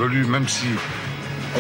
farfelu, même si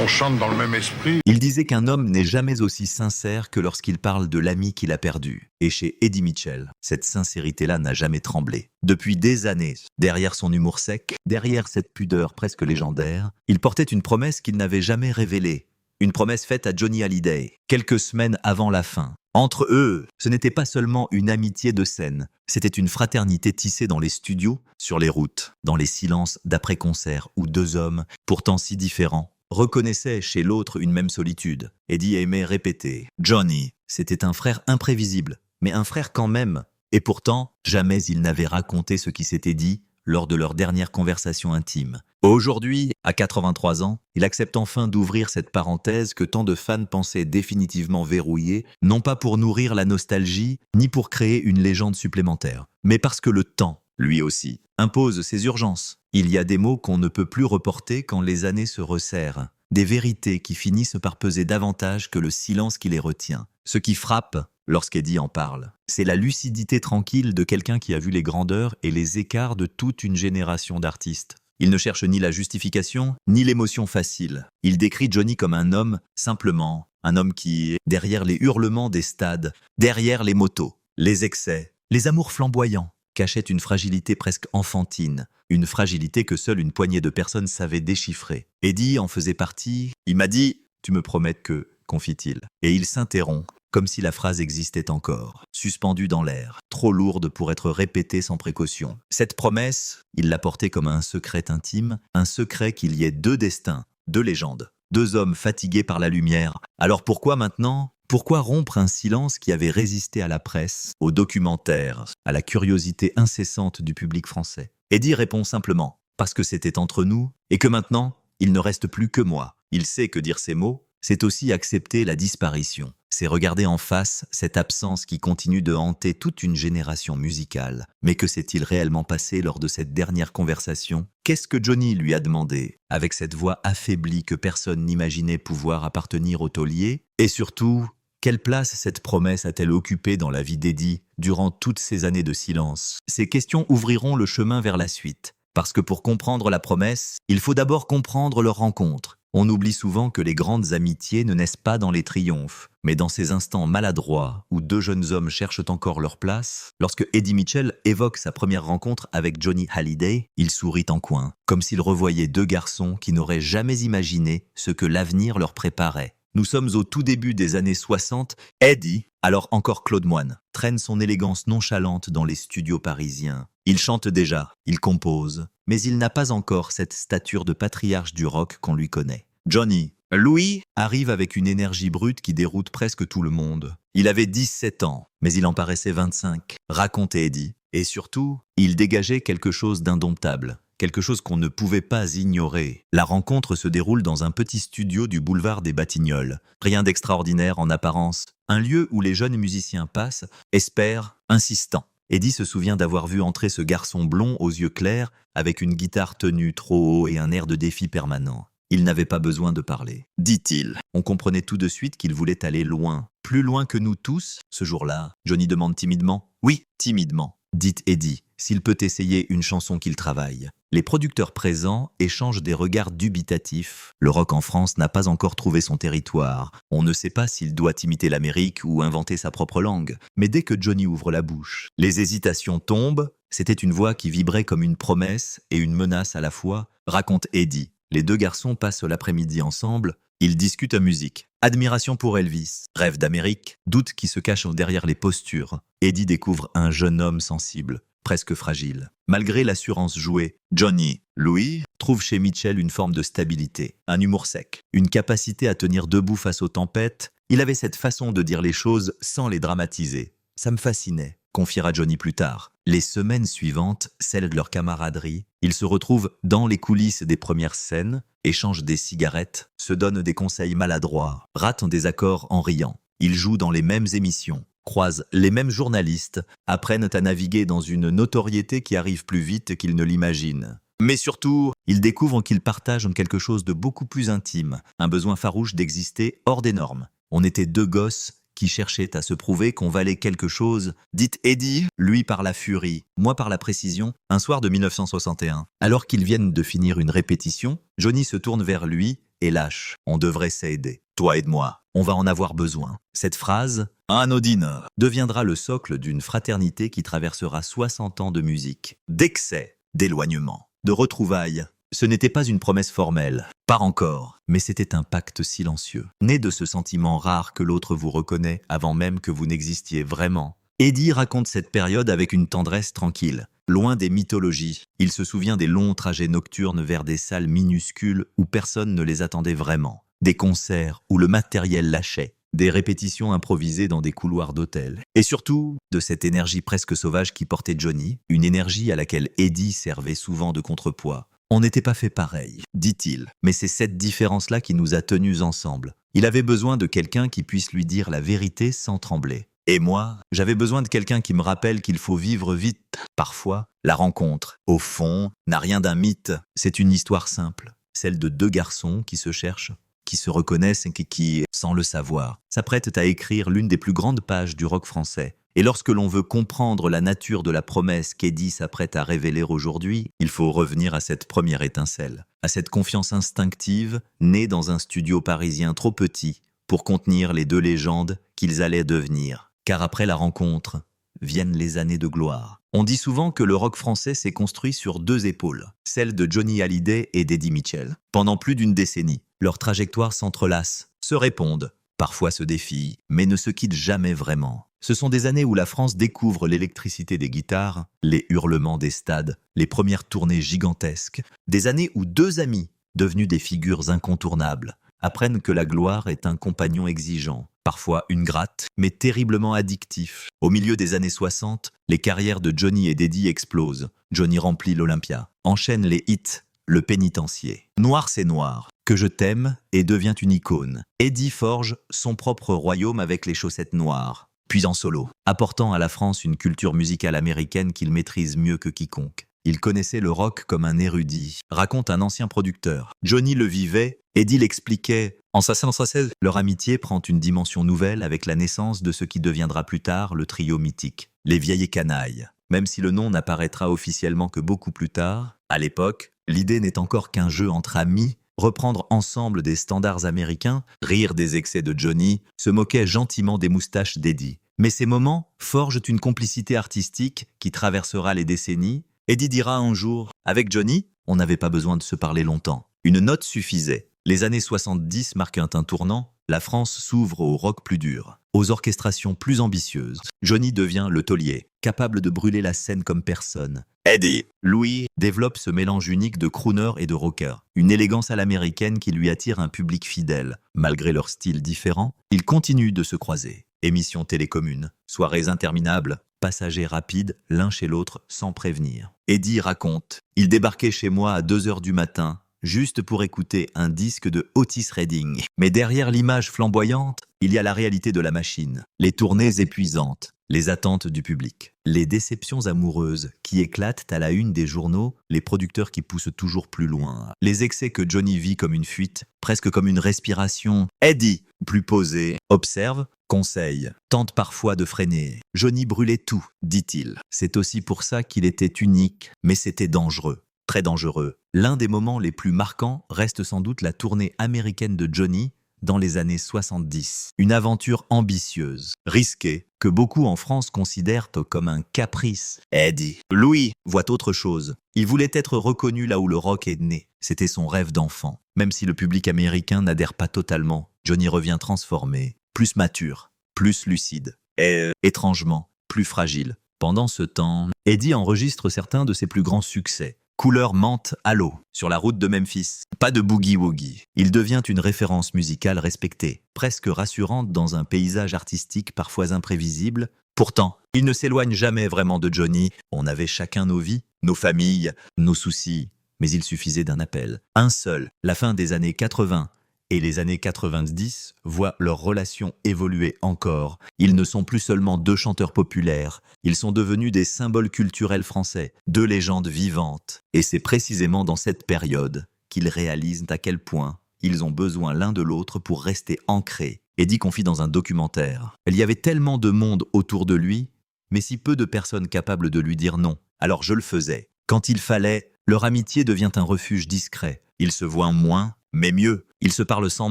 on chante dans le même esprit. Il disait qu'un homme n'est jamais aussi sincère que lorsqu'il parle de l'ami qu'il a perdu. Et chez Eddie Mitchell, cette sincérité-là n'a jamais tremblé. Depuis des années, derrière son humour sec, derrière cette pudeur presque légendaire, il portait une promesse qu'il n'avait jamais révélée. Une promesse faite à Johnny Hallyday, quelques semaines avant la fin. Entre eux, ce n'était pas seulement une amitié de scène, c'était une fraternité tissée dans les studios, sur les routes, dans les silences d'après-concert où deux hommes, pourtant si différents, reconnaissait chez l'autre une même solitude. Eddie aimait répéter. Johnny, c'était un frère imprévisible, mais un frère quand même. Et pourtant, jamais il n'avait raconté ce qui s'était dit lors de leur dernière conversation intime. Aujourd'hui, à 83 ans, il accepte enfin d'ouvrir cette parenthèse que tant de fans pensaient définitivement verrouillée, non pas pour nourrir la nostalgie, ni pour créer une légende supplémentaire, mais parce que le temps, lui aussi, impose ses urgences. Il y a des mots qu'on ne peut plus reporter quand les années se resserrent, des vérités qui finissent par peser davantage que le silence qui les retient. Ce qui frappe, lorsqu'Eddie en parle, c'est la lucidité tranquille de quelqu'un qui a vu les grandeurs et les écarts de toute une génération d'artistes. Il ne cherche ni la justification, ni l'émotion facile. Il décrit Johnny comme un homme, simplement, un homme qui, derrière les hurlements des stades, derrière les motos, les excès, les amours flamboyants, cachait une fragilité presque enfantine, une fragilité que seule une poignée de personnes savaient déchiffrer. Eddie en faisait partie. Il m'a dit « Tu me promets que », confie-t-il. Et il s'interrompt, comme si la phrase existait encore, suspendue dans l'air, trop lourde pour être répétée sans précaution. Cette promesse, il l'a portée comme un secret intime, un secret qu'il y ait deux destins, deux légendes, deux hommes fatigués par la lumière. Alors pourquoi maintenant ? Pourquoi rompre un silence qui avait résisté à la presse, aux documentaires, à la curiosité incessante du public français ? Eddie répond simplement « Parce que c'était entre nous et que maintenant, il ne reste plus que moi ». Il sait que dire ces mots, c'est aussi accepter la disparition. C'est regarder en face cette absence qui continue de hanter toute une génération musicale. Mais que s'est-il réellement passé lors de cette dernière conversation ? Qu'est-ce que Johnny lui a demandé, avec cette voix affaiblie que personne n'imaginait pouvoir appartenir au taulier ? Et surtout, quelle place cette promesse a-t-elle occupée dans la vie d'Eddie durant toutes ces années de silence ? Ces questions ouvriront le chemin vers la suite. Parce que pour comprendre la promesse, il faut d'abord comprendre leur rencontre. On oublie souvent que les grandes amitiés ne naissent pas dans les triomphes, mais dans ces instants maladroits où deux jeunes hommes cherchent encore leur place. Lorsque Eddie Mitchell évoque sa première rencontre avec Johnny Hallyday, il sourit en coin, comme s'il revoyait deux garçons qui n'auraient jamais imaginé ce que l'avenir leur préparait. Nous sommes au tout début des années 60. Eddie, alors encore Claude Moine, traîne son élégance nonchalante dans les studios parisiens. Il chante déjà, il compose, mais il n'a pas encore cette stature de patriarche du rock qu'on lui connaît. Johnny, Louis, arrive avec une énergie brute qui déroute presque tout le monde. Il avait 17 ans, mais il en paraissait 25, racontait Eddie. Et surtout, il dégageait quelque chose d'indomptable. Quelque chose qu'on ne pouvait pas ignorer. La rencontre se déroule dans un petit studio du boulevard des Batignolles. Rien d'extraordinaire en apparence. Un lieu où les jeunes musiciens passent, espèrent, insistants. Eddie se souvient d'avoir vu entrer ce garçon blond aux yeux clairs, avec une guitare tenue trop haut et un air de défi permanent. Il n'avait pas besoin de parler, dit-il. On comprenait tout de suite qu'il voulait aller loin. Plus loin que nous tous, ce jour-là. Johnny demande timidement. Oui, timidement. Dit Eddie, s'il peut essayer une chanson qu'il travaille. Les producteurs présents échangent des regards dubitatifs. Le rock en France n'a pas encore trouvé son territoire. On ne sait pas s'il doit imiter l'Amérique ou inventer sa propre langue. Mais dès que Johnny ouvre la bouche, les hésitations tombent. C'était une voix qui vibrait comme une promesse et une menace à la fois, raconte Eddie. Les deux garçons passent l'après-midi ensemble. Ils discutent musique. Admiration pour Elvis, rêve d'Amérique, doute qui se cache derrière les postures. Eddie découvre un jeune homme sensible, presque fragile. Malgré l'assurance jouée, Johnny, Louis, trouve chez Mitchell une forme de stabilité, un humour sec, une capacité à tenir debout face aux tempêtes. Il avait cette façon de dire les choses sans les dramatiser. Ça me fascinait, confiera Johnny plus tard. Les semaines suivantes, celles de leur camaraderie, ils se retrouvent dans les coulisses des premières scènes, échangent des cigarettes, se donnent des conseils maladroits, ratent des accords en riant. Ils jouent dans les mêmes émissions, croisent les mêmes journalistes, apprennent à naviguer dans une notoriété qui arrive plus vite qu'ils ne l'imaginent. Mais surtout, ils découvrent qu'ils partagent quelque chose de beaucoup plus intime, un besoin farouche d'exister hors des normes. On était deux gosses qui cherchait à se prouver qu'on valait quelque chose. Dites Eddie, lui par la furie, moi par la précision. Un soir de 1961, alors qu'ils viennent de finir une répétition, Johnny se tourne vers lui et lâche. On devrait s'aider. Toi aide-moi, on va en avoir besoin. Cette phrase, anodine, deviendra le socle d'une fraternité qui traversera 60 ans de musique, d'excès, d'éloignement, de retrouvailles. Ce n'était pas une promesse formelle, pas encore, mais c'était un pacte silencieux, né de ce sentiment rare que l'autre vous reconnaît avant même que vous n'existiez vraiment. Eddie raconte cette période avec une tendresse tranquille, loin des mythologies. Il se souvient des longs trajets nocturnes vers des salles minuscules où personne ne les attendait vraiment, des concerts où le matériel lâchait, des répétitions improvisées dans des couloirs d'hôtels, et surtout de cette énergie presque sauvage qui portait Johnny, une énergie à laquelle Eddie servait souvent de contrepoids. On n'était pas fait pareil, dit-il, mais c'est cette différence-là qui nous a tenus ensemble. Il avait besoin de quelqu'un qui puisse lui dire la vérité sans trembler. Et moi, j'avais besoin de quelqu'un qui me rappelle qu'il faut vivre vite. Parfois, la rencontre, au fond, n'a rien d'un mythe. C'est une histoire simple, celle de deux garçons qui se cherchent, qui se reconnaissent et qui, sans le savoir, s'apprêtent à écrire l'une des plus grandes pages du rock français. Et lorsque l'on veut comprendre la nature de la promesse qu'Eddie s'apprête à révéler aujourd'hui, il faut revenir à cette première étincelle, à cette confiance instinctive née dans un studio parisien trop petit pour contenir les deux légendes qu'ils allaient devenir. Car après la rencontre, viennent les années de gloire. On dit souvent que le rock français s'est construit sur deux épaules, celle de Johnny Hallyday et d'Eddie Mitchell. Pendant plus d'une décennie, leurs trajectoires s'entrelacent, se répondent, parfois se défient, mais ne se quittent jamais vraiment. Ce sont des années où la France découvre l'électricité des guitares, les hurlements des stades, les premières tournées gigantesques. Des années où deux amis, devenus des figures incontournables, apprennent que la gloire est un compagnon exigeant, parfois ingrate, mais terriblement addictif. Au milieu des années 60, les carrières de Johnny et d'Eddie explosent. Johnny remplit l'Olympia, enchaîne les hits, le pénitencier. Noir c'est noir, que je t'aime et devient une icône. Eddie forge son propre royaume avec les chaussettes noires. Puis en solo, apportant à la France une culture musicale américaine qu'il maîtrise mieux que quiconque. Il connaissait le rock comme un érudit, raconte un ancien producteur. Johnny le vivait, Eddie l'expliquait. En 1916, leur amitié prend une dimension nouvelle avec la naissance de ce qui deviendra plus tard le trio mythique, les Vieilles Canailles. Même si le nom n'apparaîtra officiellement que beaucoup plus tard, à l'époque, l'idée n'est encore qu'un jeu entre amis. Reprendre ensemble des standards américains, rire des excès de Johnny, se moquer gentiment des moustaches d'Eddie. Mais ces moments forgent une complicité artistique qui traversera les décennies. Eddie dira un jour « Avec Johnny, on n'avait pas besoin de se parler longtemps. Une note suffisait. » Les années 70 marquent un tournant. La France s'ouvre au rock plus dur, aux orchestrations plus ambitieuses. Johnny devient le taulier, capable de brûler la scène comme personne. Eddie, Louis, développe ce mélange unique de crooner et de rocker, une élégance à l'américaine qui lui attire un public fidèle. Malgré leurs styles différents, ils continuent de se croiser. Émissions télécommunes, soirées interminables, passagers rapides l'un chez l'autre sans prévenir. Eddie raconte « Il débarquait chez moi à 2 heures du matin, juste pour écouter un disque de Otis Redding. Mais derrière l'image flamboyante, il y a la réalité de la machine, les tournées épuisantes, les attentes du public, les déceptions amoureuses qui éclatent à la une des journaux, les producteurs qui poussent toujours plus loin, les excès que Johnny vit comme une fuite, presque comme une respiration. Eddie, plus posé, observe, conseille, tente parfois de freiner. Johnny brûlait tout, dit-il. C'est aussi pour ça qu'il était unique, mais c'était dangereux. Très dangereux. L'un des moments les plus marquants reste sans doute la tournée américaine de Johnny dans les années 70. Une aventure ambitieuse, risquée, que beaucoup en France considèrent comme un caprice. Eddie, Louis, voit autre chose. Il voulait être reconnu là où le rock est né. C'était son rêve d'enfant. Même si le public américain n'adhère pas totalement, Johnny revient transformé, plus mature, plus lucide, et étrangement, plus fragile. Pendant ce temps, Eddie enregistre certains de ses plus grands succès. Couleur menthe à l'eau, sur la route de Memphis. Pas de boogie-woogie. Il devient une référence musicale respectée, presque rassurante dans un paysage artistique parfois imprévisible. Pourtant, il ne s'éloigne jamais vraiment de Johnny. On avait chacun nos vies, nos familles, nos soucis. Mais il suffisait d'un appel. Un seul. La fin des années 80 et les années 90 voient leur relation évoluer encore. Ils ne sont plus seulement deux chanteurs populaires, ils sont devenus des symboles culturels français, deux légendes vivantes. Et c'est précisément dans cette période qu'ils réalisent à quel point ils ont besoin l'un de l'autre pour rester ancrés Eddie confie dans un documentaire. Il y avait tellement de monde autour de lui, mais si peu de personnes capables de lui dire non. Alors je le faisais. Quand il fallait, leur amitié devient un refuge discret. Ils se voient moins, mais mieux. Ils se parlent sans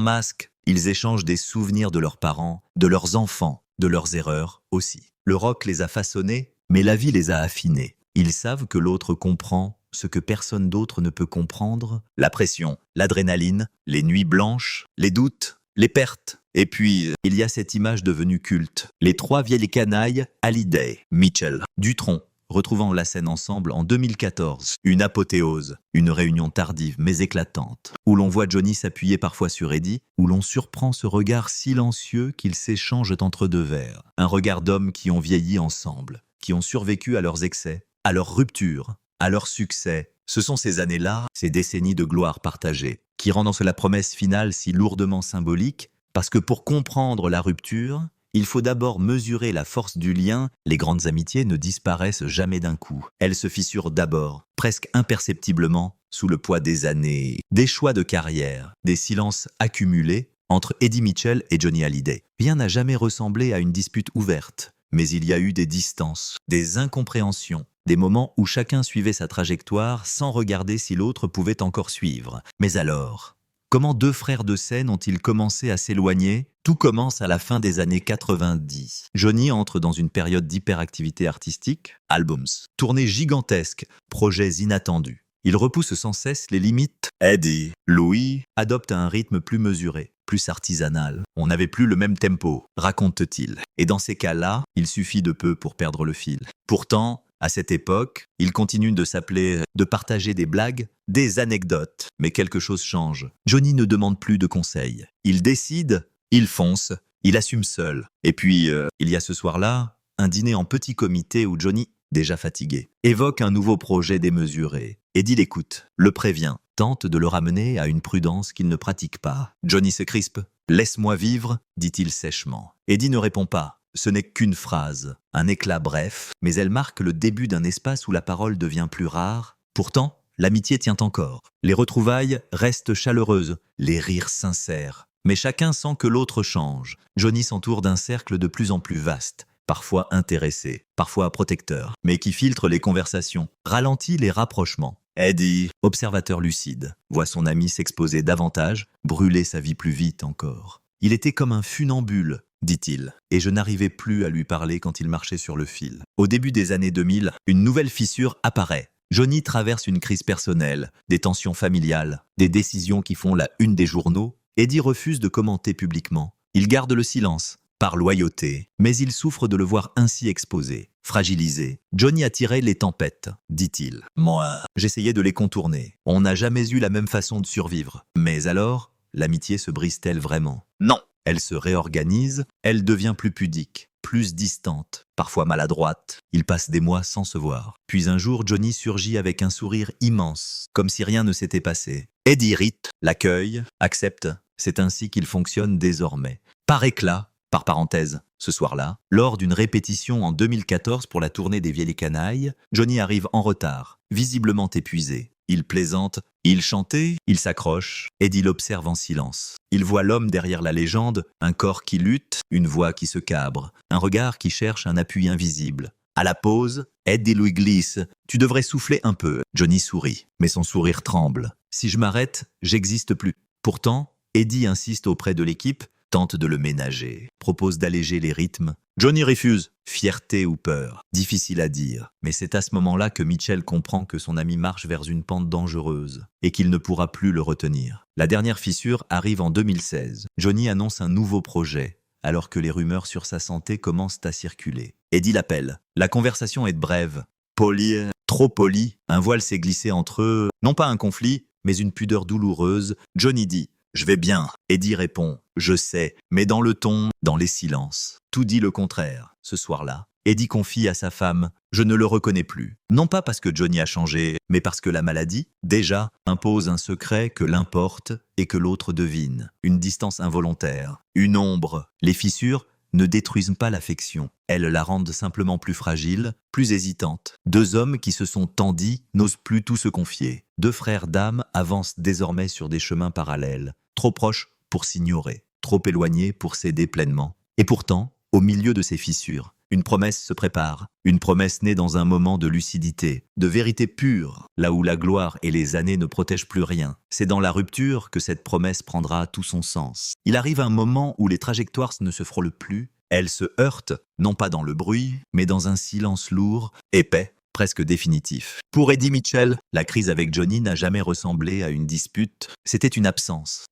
masque. Ils échangent des souvenirs de leurs parents, de leurs enfants, de leurs erreurs aussi. Le rock les a façonnés, mais la vie les a affinés. Ils savent que l'autre comprend ce que personne d'autre ne peut comprendre. La pression, l'adrénaline, les nuits blanches, les doutes, les pertes. Et puis, il y a cette image devenue culte. Les trois vieilles canailles, Hallyday, Mitchell, Dutronc, retrouvant la scène ensemble en 2014. Une apothéose, une réunion tardive mais éclatante, où l'on voit Johnny s'appuyer parfois sur Eddie, où l'on surprend ce regard silencieux qu'ils s'échangent entre deux verres. Un regard d'hommes qui ont vieilli ensemble, qui ont survécu à leurs excès, à leurs ruptures, à leurs succès. Ce sont ces années-là, ces décennies de gloire partagée, qui rendent la promesse finale si lourdement symbolique, parce que pour comprendre la rupture, il faut d'abord mesurer la force du lien. Les grandes amitiés ne disparaissent jamais d'un coup. Elles se fissurent d'abord, presque imperceptiblement, sous le poids des années, des choix de carrière, des silences accumulés entre Eddie Mitchell et Johnny Hallyday. Rien n'a jamais ressemblé à une dispute ouverte, mais il y a eu des distances, des incompréhensions, des moments où chacun suivait sa trajectoire sans regarder si l'autre pouvait encore suivre. Mais alors, comment deux frères de scène ont-ils commencé à s'éloigner? Tout commence à la fin des années 90. Johnny entre dans une période d'hyperactivité artistique, albums, tournées gigantesques, projets inattendus. Il repousse sans cesse les limites. Eddie, Louis, adopte un rythme plus mesuré, plus artisanal. On n'avait plus le même tempo, raconte-t-il. Et dans ces cas-là, il suffit de peu pour perdre le fil. Pourtant, à cette époque, il continue de s'appeler, de partager des blagues, des anecdotes. Mais quelque chose change. Johnny ne demande plus de conseils. Il décide, il fonce, il assume seul. Et puis, il y a ce soir-là, un dîner en petit comité où Johnny, déjà fatigué, évoque un nouveau projet démesuré. Eddie l'écoute, le prévient, tente de le ramener à une prudence qu'il ne pratique pas. Johnny se crispe. « Laisse-moi vivre », dit-il sèchement. Eddie ne répond pas. Ce n'est qu'une phrase, un éclat bref, mais elle marque le début d'un espace où la parole devient plus rare. Pourtant, l'amitié tient encore. Les retrouvailles restent chaleureuses, les rires sincères. Mais chacun sent que l'autre change. Johnny s'entoure d'un cercle de plus en plus vaste, parfois intéressé, parfois protecteur, mais qui filtre les conversations, ralentit les rapprochements. Eddie, observateur lucide, voit son ami s'exposer davantage, brûler sa vie plus vite encore. Il était comme un funambule, dit-il, et je n'arrivais plus à lui parler quand il marchait sur le fil. Au début des années 2000, une nouvelle fissure apparaît. Johnny traverse une crise personnelle, des tensions familiales, des décisions qui font la une des journaux. Eddie refuse de commenter publiquement. Il garde le silence, par loyauté, mais il souffre de le voir ainsi exposé, fragilisé. Johnny attirait les tempêtes, dit-il. Moi, j'essayais de les contourner. On n'a jamais eu la même façon de survivre. Mais alors, l'amitié se brise-t-elle vraiment? Non. Elle se réorganise, elle devient plus pudique, plus distante, parfois maladroite. Ils passent des mois sans se voir. Puis un jour, Johnny surgit avec un sourire immense, comme si rien ne s'était passé. Eddie irrite, l'accueille, accepte. C'est ainsi qu'il fonctionne désormais. Par éclat, par parenthèse, ce soir-là, lors d'une répétition en 2014 pour la tournée des Vieilles Canailles, Johnny arrive en retard, visiblement épuisé. Il plaisante, il chantait, il s'accroche. Eddie l'observe en silence. Il voit l'homme derrière la légende, un corps qui lutte, une voix qui se cabre, un regard qui cherche un appui invisible. À la pause, Eddie lui glisse « Tu devrais souffler un peu ». Johnny sourit, mais son sourire tremble. « Si je m'arrête, j'existe plus ». Pourtant, Eddie insiste auprès de l'équipe, tente de le ménager, propose d'alléger les rythmes. Johnny refuse. Fierté ou peur, difficile à dire. Mais c'est à ce moment-là que Mitchell comprend que son ami marche vers une pente dangereuse et qu'il ne pourra plus le retenir. La dernière fissure arrive en 2016. Johnny annonce un nouveau projet, alors que les rumeurs sur sa santé commencent à circuler. Eddie l'appelle. La conversation est brève. Poli, trop poli. Un voile s'est glissé entre eux. Non pas un conflit, mais une pudeur douloureuse. Johnny dit « Je vais bien ». Eddie répond « Je sais », mais dans le ton, dans les silences. Tout dit le contraire. Ce soir-là, Eddie confie à sa femme « Je ne le reconnais plus ». Non pas parce que Johnny a changé, mais parce que la maladie, déjà, impose un secret que l'un porte et que l'autre devine. Une distance involontaire, une ombre. Les fissures ne détruisent pas l'affection. Elles la rendent simplement plus fragile, plus hésitante. Deux hommes qui se sont tant dit n'osent plus tout se confier. Deux frères d'âme avancent désormais sur des chemins parallèles, trop proches pour s'ignorer. trop éloigné pour s'aider pleinement. Et pourtant, au milieu de ces fissures, une promesse se prépare, une promesse née dans un moment de lucidité, de vérité pure, là où la gloire et les années ne protègent plus rien. C'est dans la rupture que cette promesse prendra tout son sens. Il arrive un moment où les trajectoires ne se frôlent plus, elles se heurtent, non pas dans le bruit, mais dans un silence lourd, épais, presque définitif. Pour Eddie Mitchell, la crise avec Johnny n'a jamais ressemblé à une dispute, c'était une absence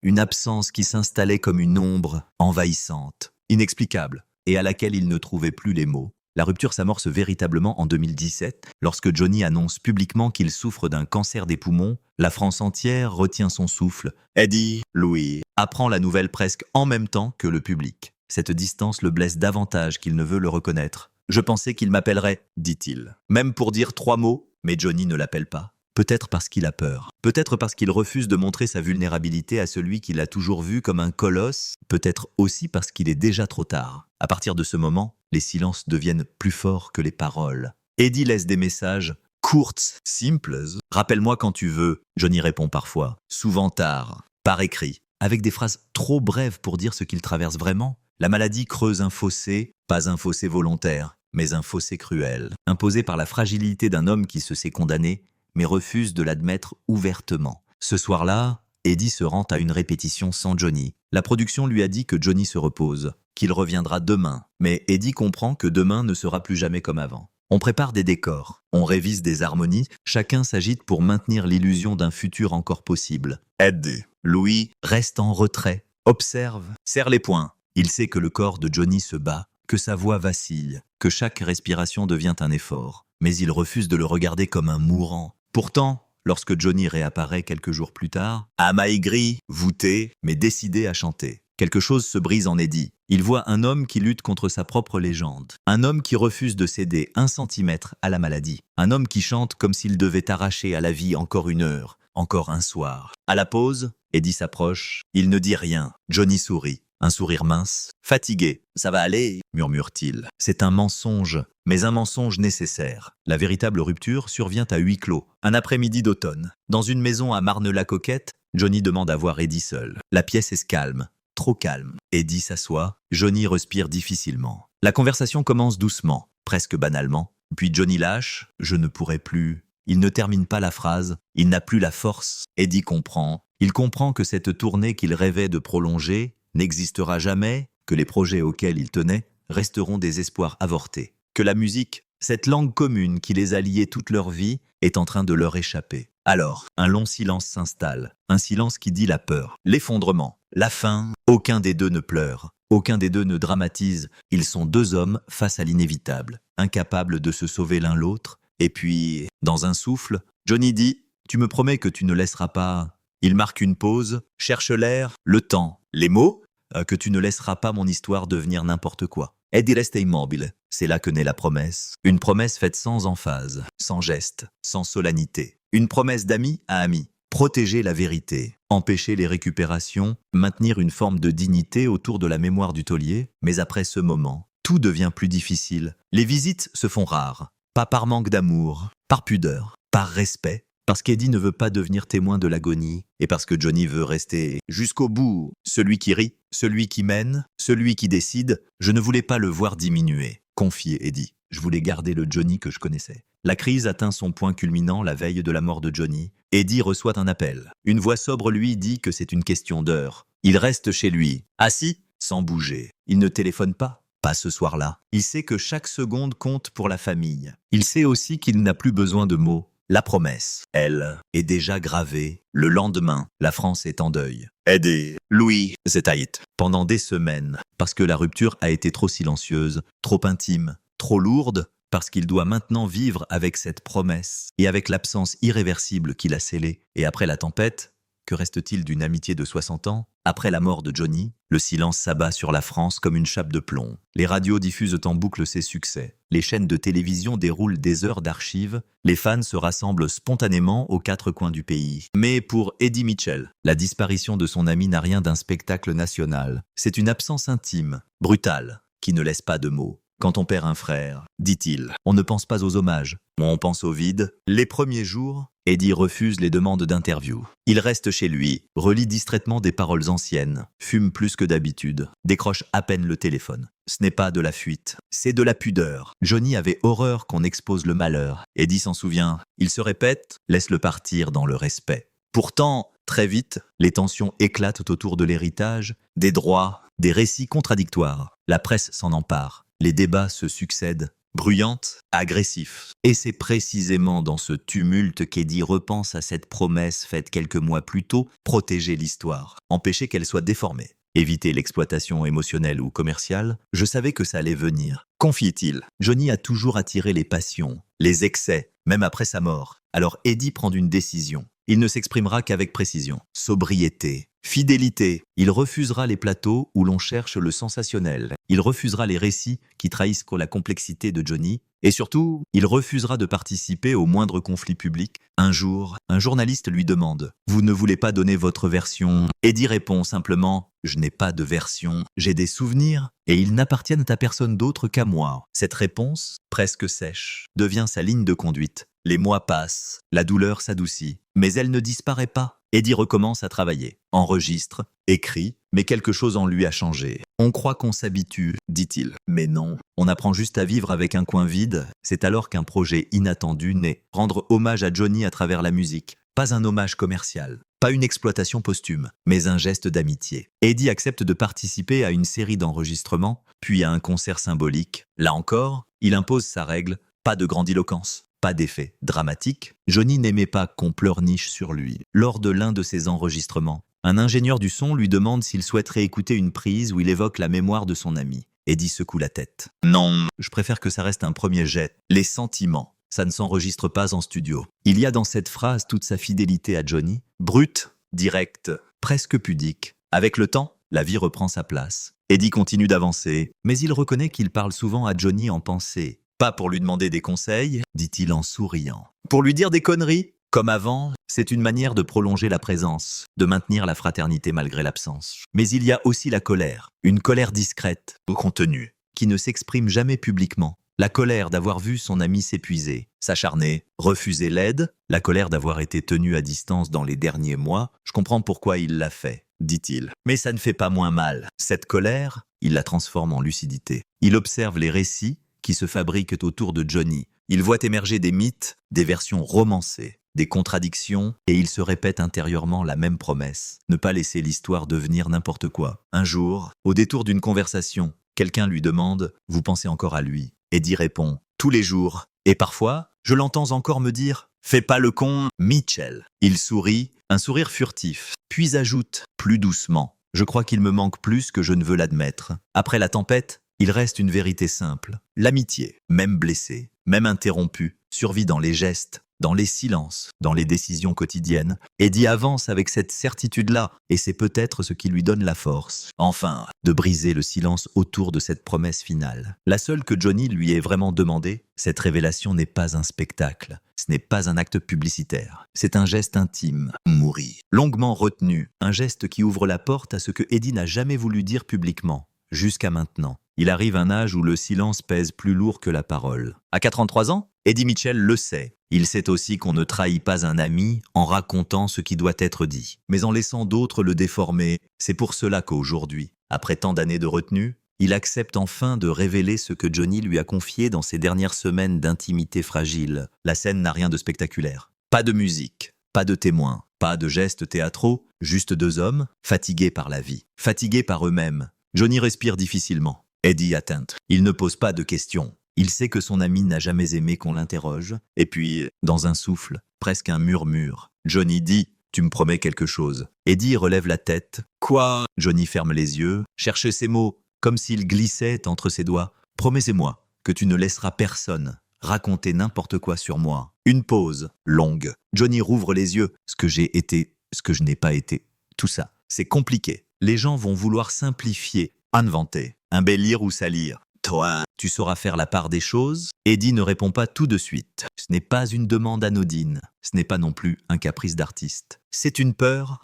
qui s'installait comme une ombre envahissante, inexplicable, et à laquelle il ne trouvait plus les mots. La rupture s'amorce véritablement en 2017, lorsque Johnny annonce publiquement qu'il souffre d'un cancer des poumons. La France entière retient son souffle. Eddie, Louis, apprend la nouvelle presque en même temps que le public. Cette distance le blesse davantage qu'il ne veut le reconnaître. « Je pensais qu'il m'appellerait », dit-il. Même pour dire 3 mots, mais Johnny ne l'appelle pas. Peut-être parce qu'il a peur. Peut-être parce qu'il refuse de montrer sa vulnérabilité à celui qu'il a toujours vu comme un colosse. Peut-être aussi parce qu'il est déjà trop tard. À partir de ce moment, les silences deviennent plus forts que les paroles. Eddie laisse des messages courts, simples. « Rappelle-moi quand tu veux », Johnny répond parfois. Souvent tard, par écrit, avec des phrases trop brèves pour dire ce qu'il traverse vraiment. La maladie creuse un fossé, pas un fossé volontaire, mais un fossé cruel, imposé par la fragilité d'un homme qui se sait condamné, mais refuse de l'admettre ouvertement. Ce soir-là, Eddie se rend à une répétition sans Johnny. La production lui a dit que Johnny se repose, qu'il reviendra demain, mais Eddie comprend que demain ne sera plus jamais comme avant. On prépare des décors, on révise des harmonies, chacun s'agite pour maintenir l'illusion d'un futur encore possible. Eddie, Louis, reste en retrait, observe, serre les poings. Il sait que le corps de Johnny se bat, que sa voix vacille, que chaque respiration devient un effort. Mais il refuse de le regarder comme un mourant. Pourtant, lorsque Johnny réapparaît quelques jours plus tard, amaigri, voûté, mais décidé à chanter, quelque chose se brise en Eddie. Il voit un homme qui lutte contre sa propre légende. Un homme qui refuse de céder 1 centimètre à la maladie. Un homme qui chante comme s'il devait arracher à la vie encore 1 heure, encore un soir. À la pause, Eddie s'approche. Il ne dit rien. Johnny sourit. Un sourire mince, fatigué. « Ça va aller » murmure-t-il. C'est un mensonge, mais un mensonge nécessaire. La véritable rupture survient à huis clos, un après-midi d'automne. Dans une maison à Marne-la-Coquette, Johnny demande à voir Eddie seul. La pièce est calme, trop calme. Eddie s'assoit, Johnny respire difficilement. La conversation commence doucement, presque banalement. Puis Johnny lâche « Je ne pourrai plus ». Il ne termine pas la phrase, il n'a plus la force. Eddie comprend. Il comprend que cette tournée qu'il rêvait de prolonger n'existera jamais, que les projets auxquels il tenait resteront des espoirs avortés, que la musique, cette langue commune qui les a liés toute leur vie, est en train de leur échapper. Alors, un long silence s'installe, un silence qui dit la peur, l'effondrement, la fin. Aucun des deux ne pleure, aucun des deux ne dramatise. Ils sont 2 hommes face à l'inévitable, incapables de se sauver l'un l'autre. Et puis, dans un souffle, Johnny dit « Tu me promets que tu ne laisseras pas… » Il marque une pause, cherche l'air, le temps, les mots, que tu ne laisseras pas mon histoire devenir n'importe quoi. Eddie reste immobile, c'est là que naît la promesse. Une promesse faite sans emphase, sans geste, sans solennité. Une promesse d'ami à ami. Protéger la vérité, empêcher les récupérations, maintenir une forme de dignité autour de la mémoire du taulier. Mais après ce moment, tout devient plus difficile. Les visites se font rares, pas par manque d'amour, par pudeur, par respect. Parce qu'Eddie ne veut pas devenir témoin de l'agonie, et parce que Johnny veut rester jusqu'au bout, celui qui rit, celui qui mène, celui qui décide. Je ne voulais pas le voir diminuer, confiait Eddie. Je voulais garder le Johnny que je connaissais. La crise atteint son point culminant la veille de la mort de Johnny. Eddie reçoit un appel. Une voix sobre lui dit que c'est une question d'heure. Il reste chez lui, assis, sans bouger. Il ne téléphone pas. Pas ce soir-là. Il sait que chaque seconde compte pour la famille. Il sait aussi qu'il n'a plus besoin de mots. La promesse, elle, est déjà gravée. Le lendemain, la France est en deuil. Eddie, Louis, c'est haït. Pendant des semaines, parce que la rupture a été trop silencieuse, trop intime, trop lourde, parce qu'il doit maintenant vivre avec cette promesse et avec l'absence irréversible qu'il a scellée. Et après la tempête, que reste-t-il d'une amitié de 60 ans? Après la mort de Johnny, le silence s'abat sur la France comme une chape de plomb. Les radios diffusent en boucle ses succès. Les chaînes de télévision déroulent des heures d'archives. Les fans se rassemblent spontanément aux 4 coins du pays. Mais pour Eddie Mitchell, la disparition de son ami n'a rien d'un spectacle national. C'est une absence intime, brutale, qui ne laisse pas de mots. Quand on perd un frère, dit-il, on ne pense pas aux hommages, on pense au vide. Les premiers jours, Eddie refuse les demandes d'interview. Il reste chez lui, relit distraitement des paroles anciennes, fume plus que d'habitude, décroche à peine le téléphone. Ce n'est pas de la fuite, c'est de la pudeur. Johnny avait horreur qu'on expose le malheur. Eddie s'en souvient. Il se répète, laisse-le partir dans le respect. Pourtant, très vite, les tensions éclatent autour de l'héritage, des droits, des récits contradictoires. La presse s'en empare. Les débats se succèdent, bruyantes, agressifs. Et c'est précisément dans ce tumulte qu'Eddie repense à cette promesse faite quelques mois plus tôt, protéger l'histoire, empêcher qu'elle soit déformée. Éviter l'exploitation émotionnelle ou commerciale, je savais que ça allait venir. Confie-t-il, Johnny a toujours attiré les passions, les excès, même après sa mort. Alors Eddie prend une décision. Il ne s'exprimera qu'avec précision. Sobriété, fidélité. Il refusera les plateaux où l'on cherche le sensationnel. Il refusera les récits qui trahissent la complexité de Johnny. Et surtout, il refusera de participer au moindre conflit public. Un jour, un journaliste lui demande « Vous ne voulez pas donner votre version ?» Eddie répond simplement « Je n'ai pas de version, j'ai des souvenirs et ils n'appartiennent à personne d'autre qu'à moi. » Cette réponse, presque sèche, devient sa ligne de conduite. Les mois passent, la douleur s'adoucit, mais elle ne disparaît pas. Eddie recommence à travailler, enregistre, écrit, mais quelque chose en lui a changé. On croit qu'on s'habitue, dit-il. Mais non, on apprend juste à vivre avec un coin vide. C'est alors qu'un projet inattendu naît. Rendre hommage à Johnny à travers la musique. Pas un hommage commercial, pas une exploitation posthume, mais un geste d'amitié. Eddie accepte de participer à une série d'enregistrements, puis à un concert symbolique. Là encore, il impose sa règle, pas de grandiloquence. Pas d'effet dramatique, Johnny n'aimait pas qu'on pleurniche sur lui. Lors de l'un de ses enregistrements, un ingénieur du son lui demande s'il souhaiterait écouter une prise où il évoque la mémoire de son ami. Eddie secoue la tête. Non, je préfère que ça reste un premier jet. Les sentiments, ça ne s'enregistre pas en studio. Il y a dans cette phrase toute sa fidélité à Johnny, brute, directe, presque pudique. Avec le temps, la vie reprend sa place. Eddie continue d'avancer, mais il reconnaît qu'il parle souvent à Johnny en pensée. Pas pour lui demander des conseils, dit-il en souriant. Pour lui dire des conneries. Comme avant, c'est une manière de prolonger la présence, de maintenir la fraternité malgré l'absence. Mais il y a aussi la colère, une colère discrète, au contenu, qui ne s'exprime jamais publiquement. La colère d'avoir vu son ami s'épuiser, s'acharner, refuser l'aide, la colère d'avoir été tenu à distance dans les derniers mois. Je comprends pourquoi il l'a fait, dit-il. Mais ça ne fait pas moins mal. Cette colère, il la transforme en lucidité. Il observe les récits qui se fabriquent autour de Johnny. Il voit émerger des mythes, des versions romancées, des contradictions, et il se répète intérieurement la même promesse, ne pas laisser l'histoire devenir n'importe quoi. Un jour, au détour d'une conversation, quelqu'un lui demande « Vous pensez encore à lui ?» Eddie répond « Tous les jours. » Et parfois, je l'entends encore me dire « Fais pas le con, Mitchell !» Il sourit, un sourire furtif, puis ajoute, plus doucement « Je crois qu'il me manque plus que je ne veux l'admettre. » Après la tempête, il reste une vérité simple. L'amitié, même blessée, même interrompue, survit dans les gestes, dans les silences, dans les décisions quotidiennes. Eddie avance avec cette certitude-là, et c'est peut-être ce qui lui donne la force, enfin, de briser le silence autour de cette promesse finale. La seule que Johnny lui ait vraiment demandé, cette révélation n'est pas un spectacle, ce n'est pas un acte publicitaire, c'est un geste intime, mourir. Longuement retenu, un geste qui ouvre la porte à ce que Eddie n'a jamais voulu dire publiquement, jusqu'à maintenant. Il arrive un âge où le silence pèse plus lourd que la parole. À 43 ans, Eddie Mitchell le sait. Il sait aussi qu'on ne trahit pas un ami en racontant ce qui doit être dit, mais en laissant d'autres le déformer. C'est pour cela qu'aujourd'hui, après tant d'années de retenue, il accepte enfin de révéler ce que Johnny lui a confié dans ses dernières semaines d'intimité fragile. La scène n'a rien de spectaculaire. Pas de musique, pas de témoins, pas de gestes théâtraux, juste deux hommes, fatigués par la vie, fatigués par eux-mêmes. Johnny respire difficilement. Eddie atteint. Il ne pose pas de questions. Il sait que son ami n'a jamais aimé qu'on l'interroge. Et puis, dans un souffle, presque un murmure, Johnny dit « Tu me promets quelque chose ?» Eddie relève la tête. « Quoi ?» Johnny ferme les yeux, cherche ses mots, comme s'ils glissaient entre ses doigts. « Promets-moi que tu ne laisseras personne raconter n'importe quoi sur moi. » Une pause, longue. Johnny rouvre les yeux. Ce que j'ai été, ce que je n'ai pas été. Tout ça, c'est compliqué. Les gens vont vouloir simplifier, inventer, embellir ou salir. Toi, tu sauras faire la part des choses. Eddie ne répond pas tout de suite. Ce n'est pas une demande anodine. Ce n'est pas non plus un caprice d'artiste. C'est une peur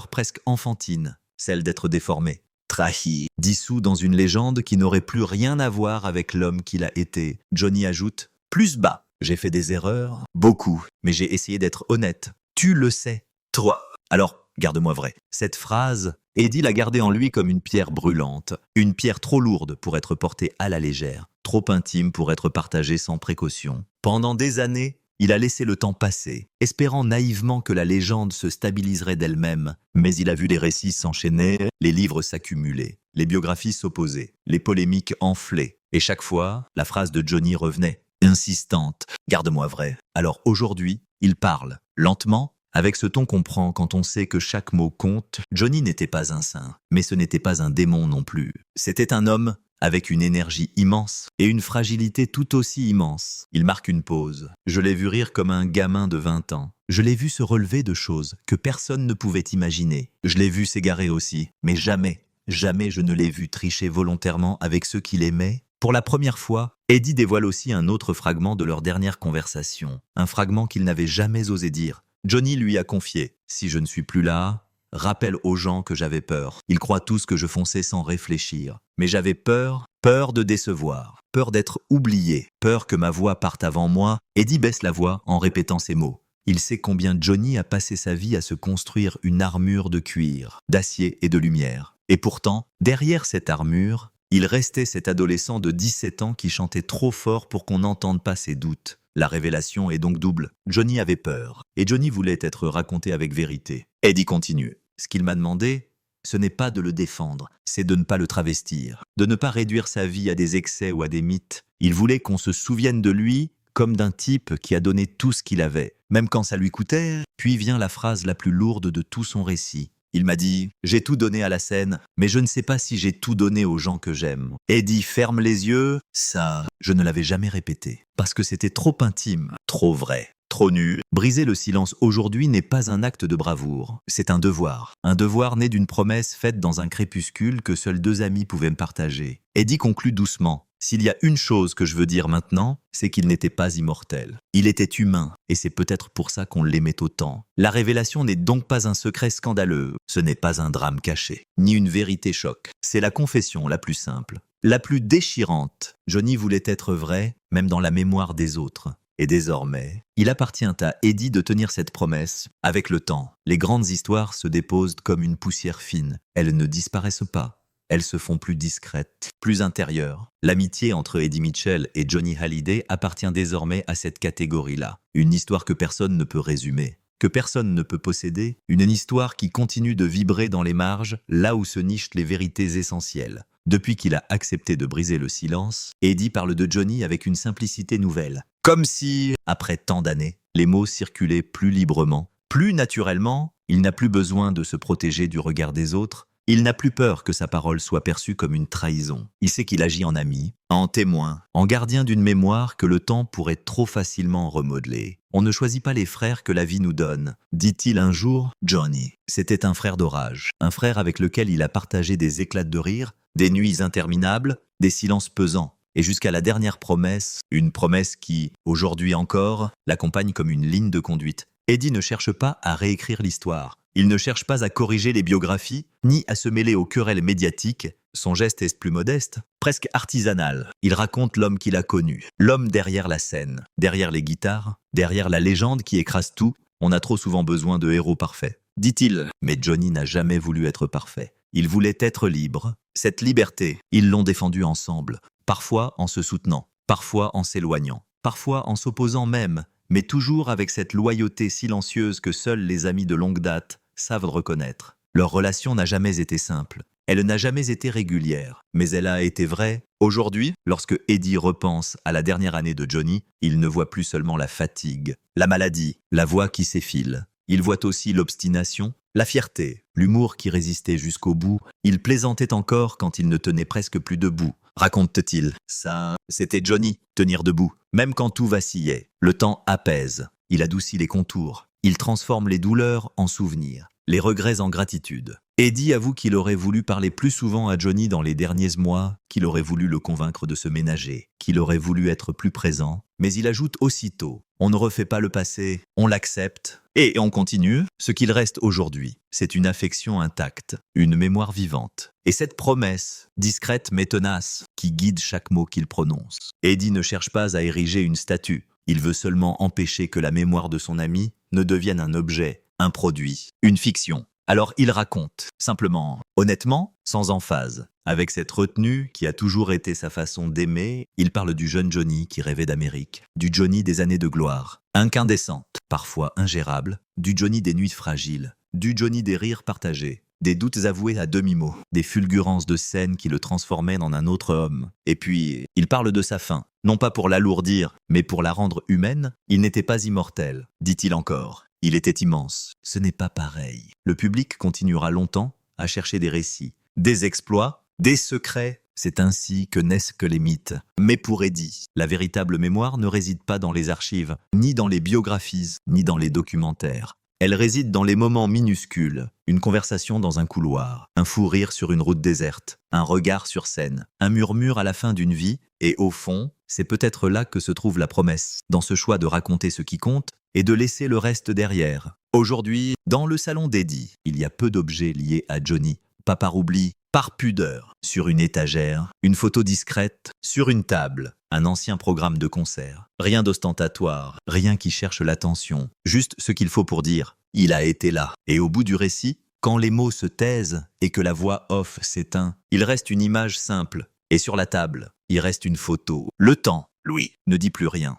presque enfantine, celle d'être déformé, trahi, dissous dans une légende qui n'aurait plus rien à voir avec l'homme qu'il a été. Johnny ajoute, plus bas, j'ai fait des erreurs, beaucoup, mais j'ai essayé d'être honnête. Tu le sais, toi. Alors, garde-moi vrai. Cette phrase, Eddie l'a gardée en lui comme une pierre brûlante, une pierre trop lourde pour être portée à la légère, trop intime pour être partagée sans précaution. Pendant des années, il a laissé le temps passer, espérant naïvement que la légende se stabiliserait d'elle-même. Mais il a vu les récits s'enchaîner, les livres s'accumuler, les biographies s'opposer, les polémiques enfler. Et chaque fois, la phrase de Johnny revenait, insistante, « Garde-moi vrai ». Alors aujourd'hui, il parle, lentement, avec ce ton qu'on prend quand on sait que chaque mot compte. Johnny n'était pas un saint, mais ce n'était pas un démon non plus. C'était un homme avec une énergie immense et une fragilité tout aussi immense. Il marque une pause. Je l'ai vu rire comme un gamin de 20 ans. Je l'ai vu se relever de choses que personne ne pouvait imaginer. Je l'ai vu s'égarer aussi, mais jamais, jamais je ne l'ai vu tricher volontairement avec ceux qu'il aimait. Pour la première fois, Eddie dévoile aussi un autre fragment de leur dernière conversation. Un fragment qu'il n'avait jamais osé dire. Johnny lui a confié « Si je ne suis plus là, rappelle aux gens que j'avais peur. Ils croient tous que je fonçais sans réfléchir. Mais j'avais peur de décevoir, peur d'être oublié, peur que ma voix parte avant moi. » Eddie baisse la voix en répétant ces mots. Il sait combien Johnny a passé sa vie à se construire une armure de cuir, d'acier et de lumière. Et pourtant, derrière cette armure, il restait cet adolescent de 17 ans qui chantait trop fort pour qu'on n'entende pas ses doutes. La révélation est donc double. Johnny avait peur, et Johnny voulait être raconté avec vérité. Eddie continue. Ce qu'il m'a demandé, ce n'est pas de le défendre, c'est de ne pas le travestir, de ne pas réduire sa vie à des excès ou à des mythes. Il voulait qu'on se souvienne de lui comme d'un type qui a donné tout ce qu'il avait, même quand ça lui coûtait. Puis vient la phrase la plus lourde de tout son récit. Il m'a dit « J'ai tout donné à la scène, mais je ne sais pas si j'ai tout donné aux gens que j'aime. » Eddie ferme les yeux. Ça, je ne l'avais jamais répété. Parce que c'était trop intime, trop vrai, trop nu. Briser le silence aujourd'hui n'est pas un acte de bravoure. C'est un devoir. Un devoir né d'une promesse faite dans un crépuscule que seuls 2 amis pouvaient me partager. Eddie conclut doucement. S'il y a une chose que je veux dire maintenant, c'est qu'il n'était pas immortel. Il était humain, et c'est peut-être pour ça qu'on l'aimait autant. La révélation n'est donc pas un secret scandaleux, ce n'est pas un drame caché, ni une vérité choc. C'est la confession la plus simple, la plus déchirante. Johnny voulait être vrai, même dans la mémoire des autres. Et désormais, il appartient à Eddie de tenir cette promesse. Avec le temps, les grandes histoires se déposent comme une poussière fine. Elles ne disparaissent pas. Elles se font plus discrètes, plus intérieures. L'amitié entre Eddie Mitchell et Johnny Hallyday appartient désormais à cette catégorie-là. Une histoire que personne ne peut résumer, que personne ne peut posséder. Une histoire qui continue de vibrer dans les marges, là où se nichent les vérités essentielles. Depuis qu'il a accepté de briser le silence, Eddie parle de Johnny avec une simplicité nouvelle. Comme si, après tant d'années, les mots circulaient plus librement, plus naturellement. Il n'a plus besoin de se protéger du regard des autres. Il n'a plus peur que sa parole soit perçue comme une trahison. Il sait qu'il agit en ami, en témoin, en gardien d'une mémoire que le temps pourrait trop facilement remodeler. On ne choisit pas les frères que la vie nous donne, dit-il un jour. Johnny, c'était un frère d'orage, un frère avec lequel il a partagé des éclats de rire, des nuits interminables, des silences pesants, et jusqu'à la dernière promesse, une promesse qui, aujourd'hui encore, l'accompagne comme une ligne de conduite. Eddie ne cherche pas à réécrire l'histoire. Il ne cherche pas à corriger les biographies, ni à se mêler aux querelles médiatiques. Son geste est plus modeste, presque artisanal. Il raconte l'homme qu'il a connu, l'homme derrière la scène, derrière les guitares, derrière la légende qui écrase tout. On a trop souvent besoin de héros parfaits, dit-il. Mais Johnny n'a jamais voulu être parfait. Il voulait être libre. Cette liberté, ils l'ont défendue ensemble, parfois en se soutenant, parfois en s'éloignant, parfois en s'opposant même, mais toujours avec cette loyauté silencieuse que seuls les amis de longue date savent reconnaître. Leur relation n'a jamais été simple. Elle n'a jamais été régulière, mais elle a été vraie. Aujourd'hui, lorsque Eddie repense à la dernière année de Johnny, il ne voit plus seulement la fatigue, la maladie, la voix qui s'effile. Il voit aussi l'obstination, la fierté, l'humour qui résistait jusqu'au bout. Il plaisantait encore quand il ne tenait presque plus debout. Raconte-t-il. Ça, c'était Johnny, tenir debout. Même quand tout vacillait, le temps apaise. Il adoucit les contours. Il transforme les douleurs en souvenirs, les regrets en gratitude. Eddie avoue qu'il aurait voulu parler plus souvent à Johnny dans les derniers mois, qu'il aurait voulu le convaincre de se ménager, qu'il aurait voulu être plus présent, mais il ajoute aussitôt « On ne refait pas le passé, on l'accepte, et on continue. Ce qu'il reste aujourd'hui, c'est une affection intacte, une mémoire vivante. Et cette promesse, discrète mais tenace, qui guide chaque mot qu'il prononce. Eddie ne cherche pas à ériger une statue, il veut seulement empêcher que la mémoire de son ami ne devienne un objet, un produit, une fiction. Alors il raconte, simplement, honnêtement, sans emphase. Avec cette retenue qui a toujours été sa façon d'aimer, il parle du jeune Johnny qui rêvait d'Amérique, du Johnny des années de gloire, incandescente, parfois ingérable, du Johnny des nuits fragiles, du Johnny des rires partagés, des doutes avoués à demi-mot, des fulgurances de scène qui le transformaient en un autre homme. Et puis, il parle de sa fin, non pas pour l'alourdir, mais pour la rendre humaine. Il n'était pas immortel, dit-il encore. Il était immense. Ce n'est pas pareil. Le public continuera longtemps à chercher des récits, des exploits, des secrets. C'est ainsi que naissent les mythes. Mais pour Eddie, la véritable mémoire ne réside pas dans les archives, ni dans les biographies, ni dans les documentaires. Elle réside dans les moments minuscules, une conversation dans un couloir, un fou rire sur une route déserte, un regard sur scène, un murmure à la fin d'une vie, et au fond, c'est peut-être là que se trouve la promesse, dans ce choix de raconter ce qui compte et de laisser le reste derrière. Aujourd'hui, dans le salon d'Eddie, il y a peu d'objets liés à Johnny, pas par oubli, par pudeur, sur une étagère, une photo discrète, sur une table, un ancien programme de concert. Rien d'ostentatoire, rien qui cherche l'attention, juste ce qu'il faut pour dire « il a été là ». Et au bout du récit, quand les mots se taisent et que la voix off s'éteint, il reste une image simple. Et sur la table, il reste une photo. Le temps, lui, ne dit plus rien.